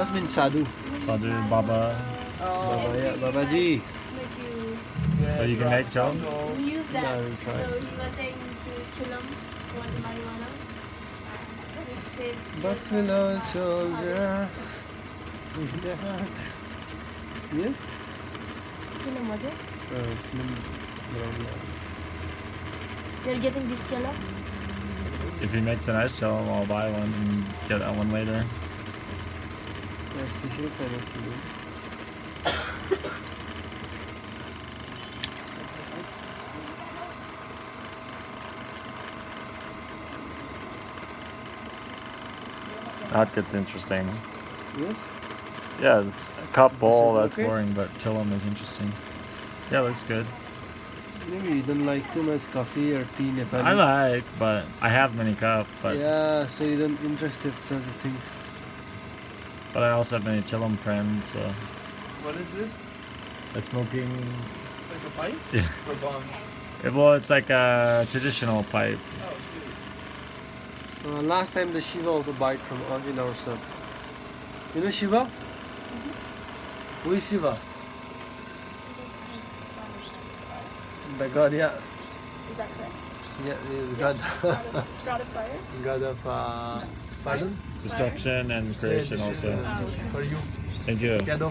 First means sadhu. Sadhu, Baba. Baba, yeah, Babaji. Make you So you can make Chillum? we use that. I will try. So he was saying to Chillum, want the marijuana? He said, Buffalo soldier. Yes? Chillum what? Chillum. You're getting this Chillum? If he makes a nice Chillum, I'll buy one and get that one later. Yeah, special kind of Chillum. That gets interesting. Yes? Yeah, cup bowl, is that's okay? boring, but Chillum is interesting. Yeah, looks good. Maybe you don't like too much coffee or tea Nepali. I like, but I have many cup, but Yeah, so you don't interested in such things. I also have many Chillum friends, so What is this? a smoking. Like a pipe? Yeah. Or bomb? Well, it's like a traditional pipe. Oh, shoot. Last time the Shiva also bite from in our shop. You know Shiva? Who is Shiva? The god, yeah. Is that correct? Yeah, he is god. God of fire? God of pardon? Destruction and creation also. Oh, For you. Thank you. Kya do?